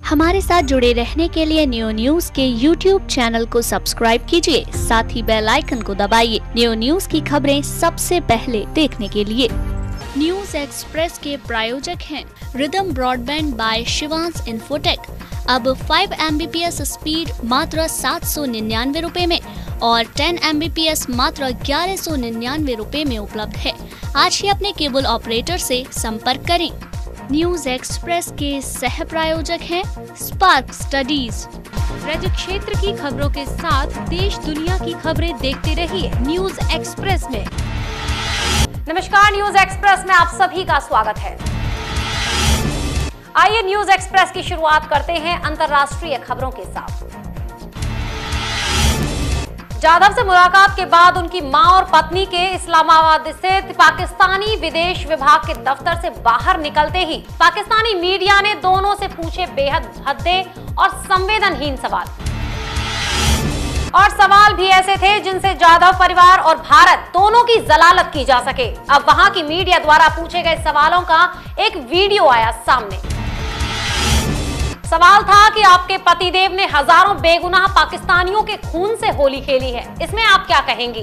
हमारे साथ जुड़े रहने के लिए न्यू न्यूज के YouTube चैनल को सब्सक्राइब कीजिए, साथ ही बेल आइकन को दबाइए न्यू न्यूज की खबरें सबसे पहले देखने के लिए। न्यूज एक्सप्रेस के प्रायोजक हैं Rhythm Broadband by Shivansh Infotech. अब 5 Mbps स्पीड मात्र 799 रुपए में और 10 Mbps मात्र 1199 रुपए में उपलब्ध है। आज ही अपने केबल ऑपरेटर से संपर्क करें। न्यूज एक्सप्रेस के सह प्रायोजक हैं स्पार्क स्टडीज। राज्य क्षेत्र की खबरों के साथ देश दुनिया की खबरें देखते रहिए न्यूज एक्सप्रेस में। नमस्कार, न्यूज एक्सप्रेस में आप सभी का स्वागत है। आइए न्यूज एक्सप्रेस की शुरुआत करते हैं अंतर्राष्ट्रीय खबरों के साथ। जाधव से मुलाकात के बाद उनकी मां और पत्नी के इस्लामाबाद स्थित पाकिस्तानी विदेश विभाग के दफ्तर से बाहर निकलते ही पाकिस्तानी मीडिया ने दोनों से पूछे बेहद भद्दे और संवेदनहीन सवाल। और सवाल भी ऐसे थे जिनसे जाधव परिवार और भारत दोनों की जलालत की जा सके। अब वहां की मीडिया द्वारा पूछे गए सवालों का एक वीडियो आया सामने। सवाल था कि आपके पतिदेव ने हजारों बेगुनाह पाकिस्तानियों के खून से होली खेली है, इसमें आप क्या कहेंगी?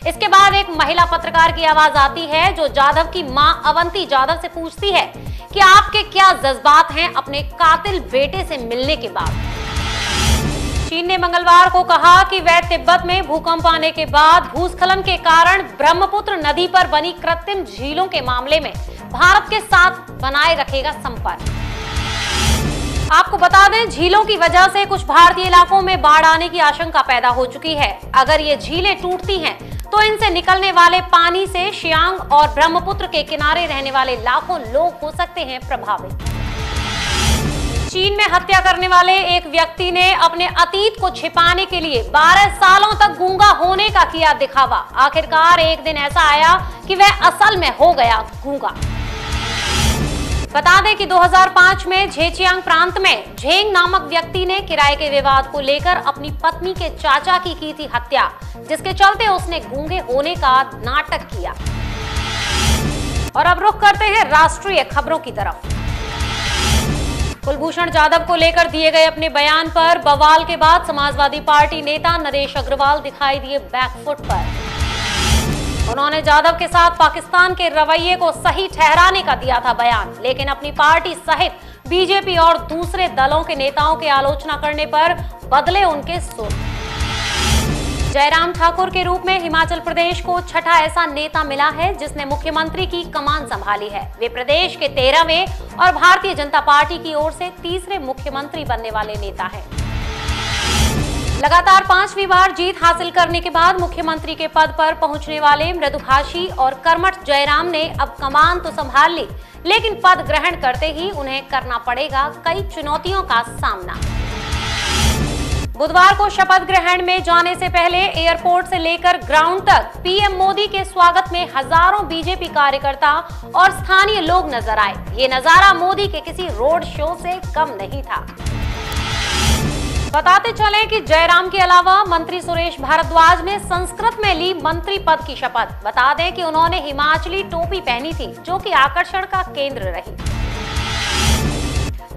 इसके बाद एक महिला पत्रकार की आवाज आती है जो जाधव की मां अवंती जाधव से पूछती है कि आपके क्या जज्बात हैं अपने कातिल बेटे से मिलने के बाद। चीन ने मंगलवार को कहा कि वह तिब्बत में भूकंप आने के बाद भूस्खलन के कारण ब्रह्मपुत्र नदी पर बनी कृत्रिम झीलों के मामले में भारत के साथ बनाए रखेगा संपर्क। आपको बता दें, झीलों की वजह से कुछ भारतीय इलाकों में बाढ़ आने की आशंका पैदा हो चुकी है। अगर ये झीलें टूटती हैं तो इनसे निकलने वाले पानी से सियांग और ब्रह्मपुत्र के किनारे रहने वाले लाखों लोग हो सकते हैं प्रभावित। चीन में हत्या करने वाले एक व्यक्ति ने अपने अतीत को छिपाने के लिए 12 सालों तक गूंगा होने का किया दिखावा। आखिरकार एक दिन ऐसा आया कि वह असल में हो गया गूंगा। बता दें कि 2005 में झेजियांग प्रांत में झेंग नामक व्यक्ति ने किराए के विवाद को लेकर अपनी पत्नी के चाचा की थी हत्या, जिसके चलते उसने गूंगे होने का नाटक किया। और अब रुख करते हैं राष्ट्रीय खबरों की तरफ। कुलभूषण जाधव को लेकर दिए गए अपने बयान पर बवाल के बाद समाजवादी पार्टी नेता नरेश अग्रवाल दिखाई दिए बैकफुट पर। उन्होंने जाधव के साथ पाकिस्तान के रवैये को सही ठहराने का दिया था बयान, लेकिन अपनी पार्टी सहित बीजेपी और दूसरे दलों के नेताओं की आलोचना करने पर बदले उनके सुर। जयराम ठाकुर के रूप में हिमाचल प्रदेश को छठा ऐसा नेता मिला है जिसने मुख्यमंत्री की कमान संभाली है। वे प्रदेश के 13वें और भारतीय जनता पार्टी की ओर से तीसरे मुख्यमंत्री बनने वाले नेता हैं। लगातार 5वीं बार जीत हासिल करने के बाद मुख्यमंत्री के पद पर पहुंचने वाले मृदुभाषी और कर्मठ जयराम ने अब कमान तो संभाल ली, लेकिन पद ग्रहण करते ही उन्हें करना पड़ेगा कई चुनौतियों का सामना। बुधवार को शपथ ग्रहण में जाने से पहले एयरपोर्ट से लेकर ग्राउंड तक पीएम मोदी के स्वागत में हजारों बीजेपी कार्यकर्ता और स्थानीय लोग नजर आए। ये नजारा मोदी के किसी रोड शो से कम नहीं था। बताते चलें कि जयराम के अलावा मंत्री सुरेश भारद्वाज ने संस्कृत में ली मंत्री पद की शपथ। बता दें कि उन्होंने हिमाचली टोपी पहनी थी, जो कि आकर्षण का केंद्र रही।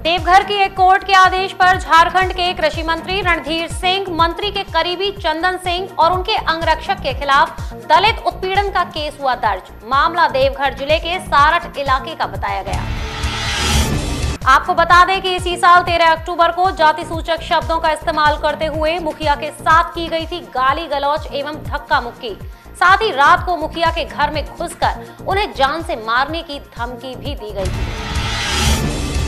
देवघर की एक कोर्ट के आदेश पर झारखंड के कृषि मंत्री रणधीर सिंह, मंत्री के करीबी चंदन सिंह और उनके अंगरक्षक के खिलाफ दलित उत्पीड़न का केस हुआ दर्ज। मामला देवघर जिले के सारठ इलाके का बताया गया। आपको बता दें कि इसी साल 13 अक्टूबर को जाति सूचक शब्दों का इस्तेमाल करते हुए मुखिया के साथ की गई थी गाली गलौज एवं धक्का मुक्की। साथ ही रात को मुखिया के घर में घुसकर उन्हें जान से मारने की धमकी भी दी गई थी।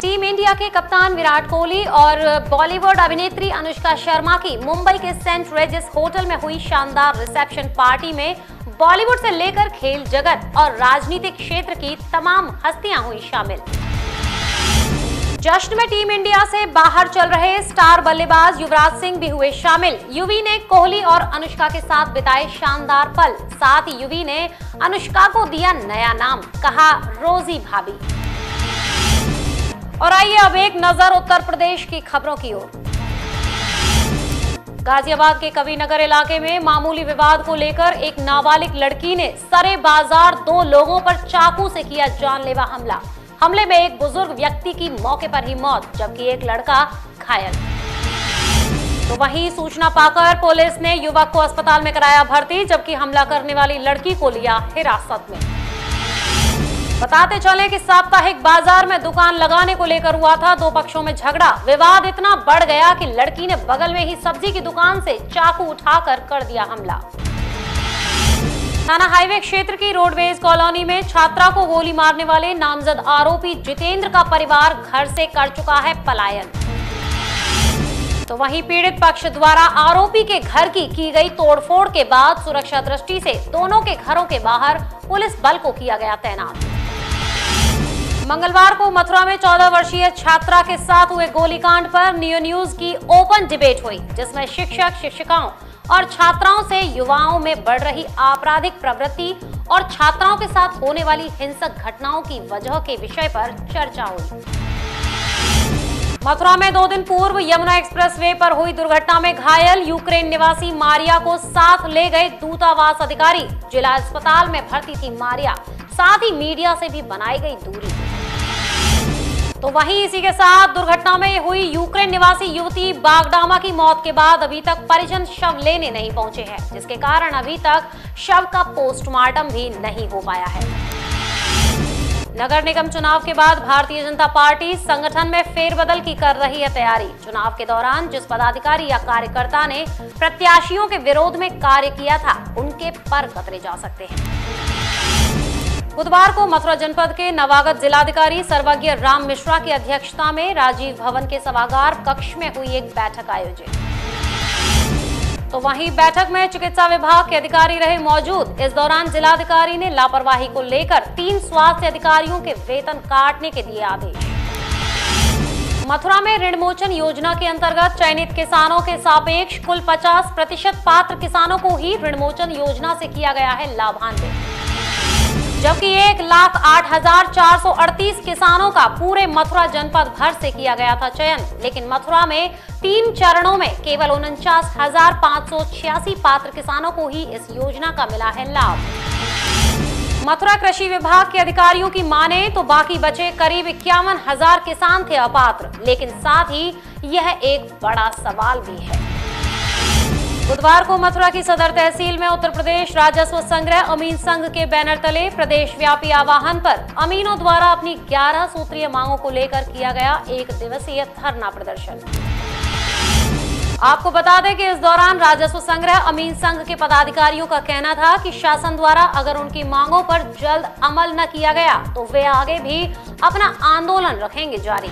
टीम इंडिया के कप्तान विराट कोहली और बॉलीवुड अभिनेत्री अनुष्का शर्मा की मुंबई के सेंट रेजिस होटल में हुई शानदार रिसेप्शन पार्टी में बॉलीवुड से लेकर खेल जगत और राजनीतिक क्षेत्र की तमाम हस्तियां हुई शामिल। जश्न में टीम इंडिया से बाहर चल रहे स्टार बल्लेबाज युवराज सिंह भी हुए शामिल। युवी ने कोहली और अनुष्का के साथ बिताए शानदार पल। साथ ही युवी ने अनुष्का को दिया नया नाम, कहा रोजी भाभी। और आइए अब एक नजर उत्तर प्रदेश की खबरों की ओर। गाजियाबाद के कविनगर इलाके में मामूली विवाद को लेकर एक नाबालिग लड़की ने सरे बाजार 2 लोगों पर चाकू से किया जानलेवा हमला। हमले में एक बुजुर्ग व्यक्ति की मौके पर ही मौत, जबकि एक लड़का घायल। तो वहीं सूचना पाकर पुलिस ने युवक को अस्पताल में कराया भर्ती, जबकि हमला करने वाली लड़की को लिया हिरासत में। बताते चले कि साप्ताहिक बाजार में दुकान लगाने को लेकर हुआ था दो पक्षों में झगड़ा। विवाद इतना बढ़ गया कि लड़की ने बगल में ही सब्जी की दुकान से चाकू उठाकर कर दिया हमला। थाना हाईवे क्षेत्र की रोडवेज कॉलोनी में छात्रा को गोली मारने वाले नामजद आरोपी जितेंद्र का परिवार घर से कर चुका है पलायन। तो वहीं पीड़ित पक्ष द्वारा आरोपी के घर की गई तोड़फोड़ के बाद सुरक्षा दृष्टि से दोनों के घरों के बाहर पुलिस बल को किया गया तैनात। मंगलवार को मथुरा में 14 वर्षीय छात्रा के साथ हुए गोलीकांड पर नियो न्यूज की ओपन डिबेट हुई, जिसमें शिक्षक, शिक्षिकाओं और छात्राओं से युवाओं में बढ़ रही आपराधिक प्रवृत्ति और छात्राओं के साथ होने वाली हिंसक घटनाओं की वजह के विषय पर चर्चा हुई। मथुरा में 2 दिन पूर्व यमुना एक्सप्रेसवे पर हुई दुर्घटना में घायल यूक्रेन निवासी मारिया को साथ ले गए दूतावास अधिकारी। जिला अस्पताल में भर्ती थी मारिया, साथ ही मीडिया से भी बनाई गई दूरी। तो वहीं इसी के साथ दुर्घटना में हुई यूक्रेन निवासी युवती बागडामा की मौत के बाद अभी तक परिजन शव लेने नहीं पहुंचे हैं, जिसके कारण अभी तक शव का पोस्टमार्टम भी नहीं हो पाया है। नगर निगम चुनाव के बाद भारतीय जनता पार्टी संगठन में फेरबदल की कर रही है तैयारी। चुनाव के दौरान जिस पदाधिकारी या कार्यकर्ता ने प्रत्याशियों के विरोध में कार्य किया था, उनके पर कतरे जा सकते हैं। बुधवार को मथुरा जनपद के नवागत जिलाधिकारी सर्वज्ञ राम मिश्रा की अध्यक्षता में राजीव भवन के सभागार कक्ष में हुई एक बैठक आयोजित। तो वहीं बैठक में चिकित्सा विभाग के अधिकारी रहे मौजूद। इस दौरान जिलाधिकारी ने लापरवाही को लेकर 3 स्वास्थ्य अधिकारियों के वेतन काटने के दिए आदेश। मथुरा में ऋणमोचन योजना के अंतर्गत चयनित किसानों के सापेक्ष कुल 50% पात्र किसानों को ही ऋणमोचन योजना से किया गया है लाभान्वित, जबकि 1,08,438 किसानों का पूरे मथुरा जनपद भर से किया गया था चयन। लेकिन मथुरा में 3 चरणों में केवल 49,586 पात्र किसानों को ही इस योजना का मिला है लाभ। मथुरा कृषि विभाग के अधिकारियों की माने तो बाकी बचे करीब 51,000 किसान थे अपात्र, लेकिन साथ ही यह एक बड़ा सवाल भी है। बुधवार को मथुरा की सदर तहसील में उत्तर प्रदेश राजस्व संग्रह अमीन संघ के बैनर तले प्रदेश व्यापी आह्वान पर अमीनों द्वारा अपनी 11 सूत्रीय मांगों को लेकर किया गया 1 दिवसीय धरना प्रदर्शन। आपको बता दें कि इस दौरान राजस्व संग्रह अमीन संघ के पदाधिकारियों का कहना था कि शासन द्वारा अगर उनकी मांगों पर जल्द अमल न किया गया तो वे आगे भी अपना आंदोलन रखेंगे जारी।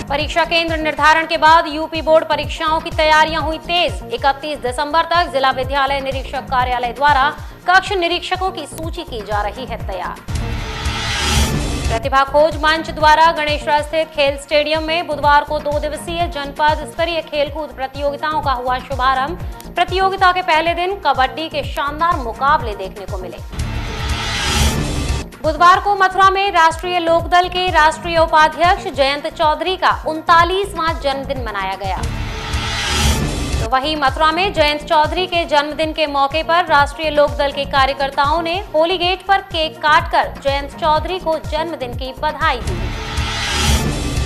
परीक्षा केंद्र निर्धारण के बाद यूपी बोर्ड परीक्षाओं की तैयारियां हुई तेज। 31 दिसंबर तक जिला विद्यालय निरीक्षक कार्यालय द्वारा कक्ष निरीक्षकों की सूची की जा रही है तैयार। प्रतिभा खोज मंच द्वारा गणेशपुरा स्थित खेल स्टेडियम में बुधवार को 2 दिवसीय जनपद स्तरीय खेलकूद प्रतियोगिताओं का हुआ शुभारंभ। प्रतियोगिता के पहले दिन कबड्डी के शानदार मुकाबले देखने को मिले। बुधवार को मथुरा में राष्ट्रीय लोकदल के राष्ट्रीय उपाध्यक्ष जयंत चौधरी का 39वां जन्मदिन मनाया गया। तो वहीं मथुरा में जयंत चौधरी के जन्मदिन के मौके पर राष्ट्रीय लोकदल के कार्यकर्ताओं ने होली गेट पर केक काटकर जयंत चौधरी को जन्मदिन की बधाई दी।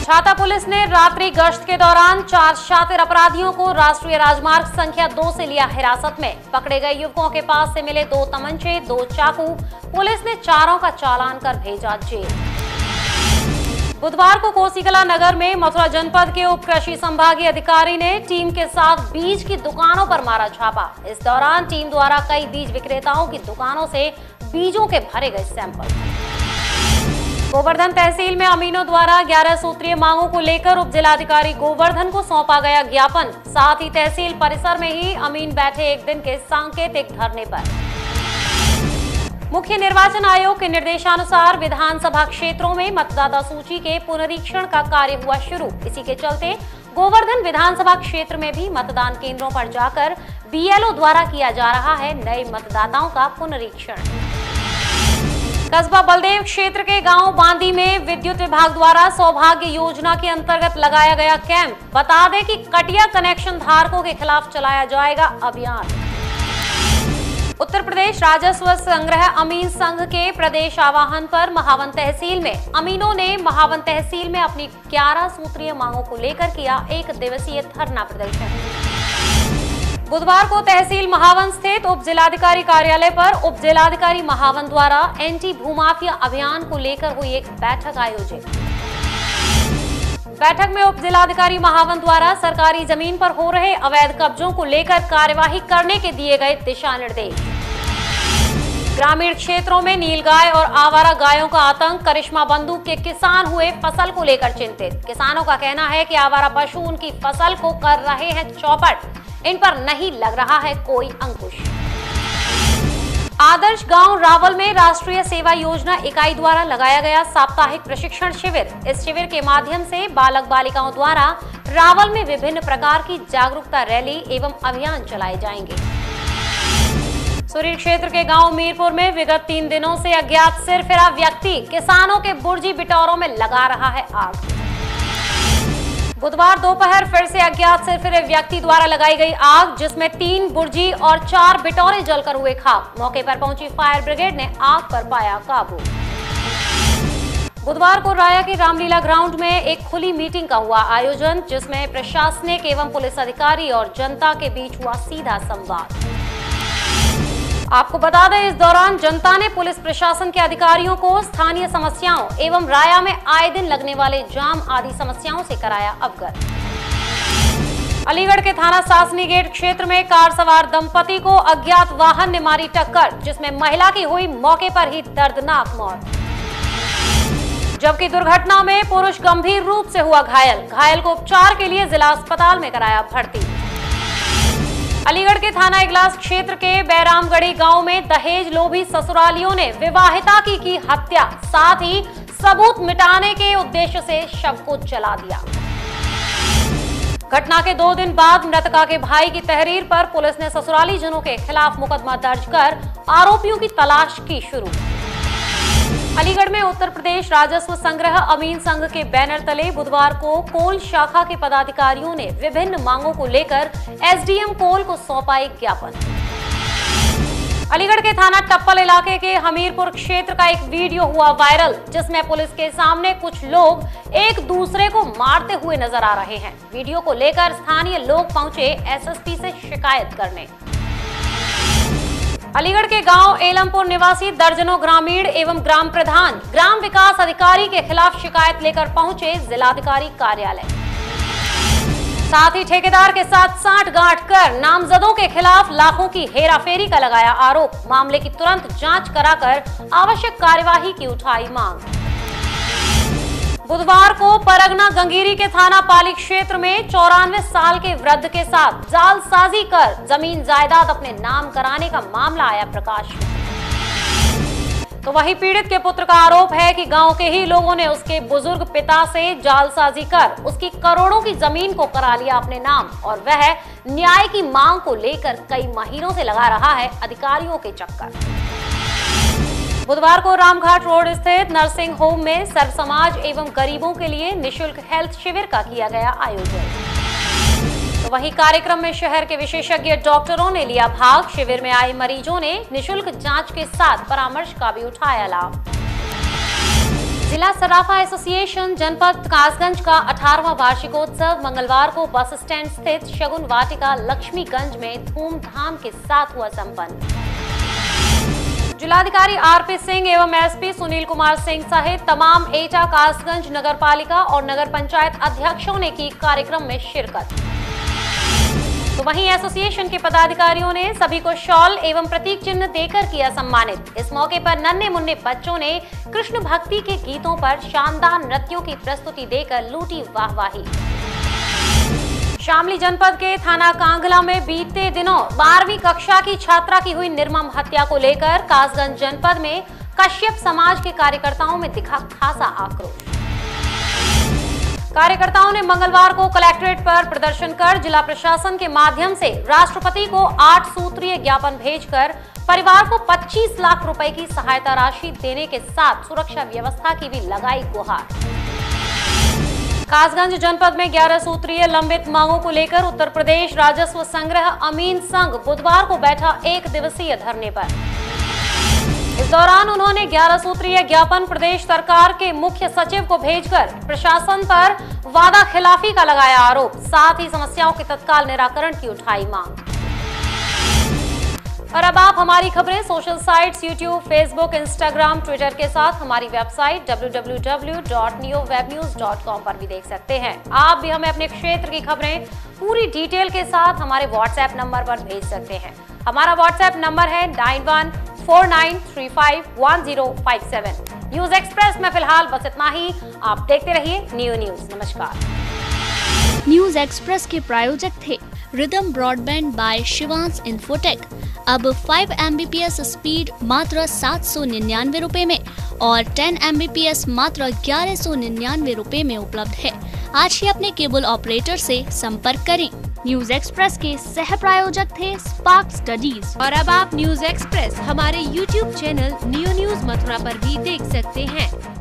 छाता पुलिस ने रात्रि गश्त के दौरान 4 शातिर अपराधियों को राष्ट्रीय राजमार्ग संख्या 2 से लिया हिरासत में। पकड़े गए युवकों के पास से मिले 2 तमंचे, 2 चाकू। पुलिस ने चारों का चालान कर भेजा जेल। बुधवार को कोसीकला नगर में मथुरा जनपद के उप कृषि संभागीय अधिकारी ने टीम के साथ बीज की दुकानों पर मारा छापा। इस दौरान टीम द्वारा कई बीज विक्रेताओं की दुकानों से बीजों के भरे गए सैंपल। गोवर्धन तहसील में अमीनों द्वारा 11 सूत्रीय मांगों को लेकर उप जिलाधिकारी गोवर्धन को सौंपा गया ज्ञापन। साथ ही तहसील परिसर में ही अमीन बैठे 1 दिन के सांकेतिक धरने पर। मुख्य निर्वाचन आयोग के निर्देशानुसार विधानसभा क्षेत्रों में मतदाता सूची के पुनरीक्षण का कार्य हुआ शुरू। इसी के चलते गोवर्धन विधानसभा क्षेत्र में भी मतदान केंद्रों पर जाकर बीएलओ द्वारा किया जा रहा है नए मतदाताओं का पुनरीक्षण। कस्बा बलदेव क्षेत्र के गांव बांदी में विद्युत विभाग द्वारा सौभाग्य योजना के अंतर्गत लगाया गया कैंप। बता दें कि कटिया कनेक्शन धारकों के खिलाफ चलाया जाएगा अभियान। उत्तर प्रदेश राजस्व संग्रह अमीन संघ के प्रदेश आह्वान पर महावन तहसील में अमीनों ने महावन तहसील में अपनी 11 सूत्रीय मांगों को लेकर किया 1 दिवसीय धरना प्रदर्शन। बुधवार को तहसील महावन स्थित उप जिलाधिकारी कार्यालय पर उप जिलाधिकारी महावन द्वारा एंटी भूमाफिया अभियान को लेकर हुई एक बैठक आयोजित। बैठक में उप जिलाधिकारी महावन द्वारा सरकारी जमीन पर हो रहे अवैध कब्जों को लेकर कार्यवाही करने के दिए गए दिशा निर्देश। ग्रामीण क्षेत्रों में नीलगाय और आवारा गायों का आतंक, करिश्मा बंदूक के किसान हुए फसल को लेकर चिंतित। किसानों का कहना है कि आवारा पशु उनकी फसल को कर रहे हैं चौपट, इन पर नहीं लग रहा है कोई अंकुश। आदर्श गांव रावल में राष्ट्रीय सेवा योजना इकाई द्वारा लगाया गया साप्ताहिक प्रशिक्षण शिविर। इस शिविर के माध्यम से बालक बालिकाओं द्वारा रावल में विभिन्न प्रकार की जागरूकता रैली एवं अभियान चलाए जाएंगे। सुरीर क्षेत्र के गांव मीरपुर में विगत 3 दिनों से अज्ञात सिरफिरा व्यक्ति किसानों के बुर्जी बिटौरों में लगा रहा है आग। बुधवार दोपहर फिर से अज्ञात सिरफिरे व्यक्ति द्वारा लगाई गई आग, जिसमें 3 बुर्जी और 4 बिटौरे जलकर हुए खाक। मौके पर पहुंची फायर ब्रिगेड ने आग पर पाया काबू। बुधवार को राया के रामलीला ग्राउंड में एक खुली मीटिंग का हुआ आयोजन, जिसमें प्रशासनिक एवं पुलिस अधिकारी और जनता के बीच हुआ सीधा संवाद। आपको बता दें, इस दौरान जनता ने पुलिस प्रशासन के अधिकारियों को स्थानीय समस्याओं एवं राया में आए दिन लगने वाले जाम आदि समस्याओं से कराया अवगत। अलीगढ़ के थाना सासनी गेट क्षेत्र में कार सवार दंपति को अज्ञात वाहन ने मारी टक्कर, जिसमें महिला की हुई मौके पर ही दर्दनाक मौत, जबकि दुर्घटना में पुरुष गंभीर रूप से हुआ घायल। घायल को उपचार के लिए जिला अस्पताल में कराया भर्ती। अलीगढ़ के थाना इगलास क्षेत्र के बैरामगढ़ी गांव में दहेज लोभी ससुरालियों ने विवाहिता की हत्या, साथ ही सबूत मिटाने के उद्देश्य से शव को जला दिया। घटना के 2 दिन बाद मृतका के भाई की तहरीर पर पुलिस ने ससुराली जनों के खिलाफ मुकदमा दर्ज कर आरोपियों की तलाश की शुरू। अलीगढ़ में उत्तर प्रदेश राजस्व संग्रह अमीन संघ के बैनर तले बुधवार को कोल शाखा के पदाधिकारियों ने विभिन्न मांगों को लेकर एसडीएम कोल को सौंपा एक ज्ञापन। अलीगढ़ के थाना टप्पल इलाके के हमीरपुर क्षेत्र का एक वीडियो हुआ वायरल, जिसमें पुलिस के सामने कुछ लोग एक दूसरे को मारते हुए नजर आ रहे हैं। वीडियो को लेकर स्थानीय लोग पहुंचे एसएसपी से शिकायत करने। अलीगढ़ के गांव एलमपुर निवासी दर्जनों ग्रामीण एवं ग्राम प्रधान ग्राम विकास अधिकारी के खिलाफ शिकायत लेकर पहुंचे जिलाधिकारी कार्यालय। साथ ही ठेकेदार के साथ सांठ-गांठ कर नामजदों के खिलाफ लाखों की हेराफेरी का लगाया आरोप। मामले की तुरंत जांच कराकर आवश्यक कार्यवाही की उठाई मांग। बुधवार को परगना गंगीरी के थाना पाली क्षेत्र में 94 साल के वृद्ध के साथ जालसाजी कर जमीन जायदाद अपने नाम कराने का मामला आया प्रकाश में। तो वहीं पीड़ित के पुत्र का आरोप है कि गांव के ही लोगों ने उसके बुजुर्ग पिता से जालसाजी कर उसकी करोड़ों की जमीन को करा लिया अपने नाम, और वह न्याय की मांग को लेकर कई महीनों से लगा रहा है अधिकारियों के चक्कर। बुधवार को रामघाट रोड स्थित नर्सिंग होम में सर्व समाज एवं गरीबों के लिए निशुल्क हेल्थ शिविर का किया गया आयोजन। तो वहीं कार्यक्रम में शहर के विशेषज्ञ डॉक्टरों ने लिया भाग। शिविर में आए मरीजों ने निशुल्क जांच के साथ परामर्श का भी उठाया लाभ। जिला सराफा एसोसिएशन जनपद कासगंज का 18वां वार्षिकोत्सव मंगलवार को बस स्टैंड स्थित शगुन वाटिका लक्ष्मीगंज में धूमधाम के साथ हुआ संपन्न। जिलाधिकारी आरपी सिंह एवं एसपी सुनील कुमार सिंह सहित तमाम एटा, कासगंज नगर पालिका और नगर पंचायत अध्यक्षों ने की कार्यक्रम में शिरकत। तो वहीं एसोसिएशन के पदाधिकारियों ने सभी को शॉल एवं प्रतीक चिन्ह देकर किया सम्मानित। इस मौके पर नन्हे मुन्ने बच्चों ने कृष्ण भक्ति के गीतों पर शानदार नृत्यों की प्रस्तुति देकर लूटी वाहवाही। शामली जनपद के थाना कांगला में बीते दिनों 12वीं कक्षा की छात्रा की हुई निर्मम हत्या को लेकर कासगंज जनपद में कश्यप समाज के कार्यकर्ताओं में दिखा खासा आक्रोश। कार्यकर्ताओं ने मंगलवार को कलेक्ट्रेट पर प्रदर्शन कर जिला प्रशासन के माध्यम से राष्ट्रपति को 8 सूत्रीय ज्ञापन भेजकर परिवार को 25 लाख रुपए की सहायता राशि देने के साथ सुरक्षा व्यवस्था की भी लगाई गुहार। कासगंज जनपद में 11 सूत्रीय लंबित मांगों को लेकर उत्तर प्रदेश राजस्व संग्रह अमीन संघ बुधवार को बैठा 1 दिवसीय धरने पर। इस दौरान उन्होंने 11 सूत्रीय ज्ञापन प्रदेश सरकार के मुख्य सचिव को भेजकर प्रशासन पर वादा खिलाफी का लगाया आरोप, साथ ही समस्याओं के तत्काल निराकरण की उठाई मांग। और अब आप हमारी खबरें social sites YouTube, Facebook, Instagram, Twitter के साथ हमारी वेबसाइट www.neowebnews.com पर भी देख सकते हैं। आप भी हमें अपने क्षेत्र की खबरें पूरी डिटेल के साथ हमारे व्हाट्सएप नंबर पर भेज सकते हैं। हमारा व्हाट्सएप नंबर है 9149351057। न्यूज एक्सप्रेस में फिलहाल बस इतना ही। आप देखते रहिए न्यू न्यूज। नमस्कार। न्यूज एक्सप्रेस के प्रायोजक थे Rhythm Broadband by Shivansh Infotech. अब 5 Mbps स्पीड मात्र 799 रुपए में और 10 Mbps मात्र 1199 रुपए में उपलब्ध है। आज ही अपने केबल ऑपरेटर से संपर्क करें। न्यूज एक्सप्रेस के सह प्रायोजक थे स्पार्क स्टडीज। और अब आप न्यूज एक्सप्रेस हमारे YouTube channel new news Mathura पर भी देख सकते हैं।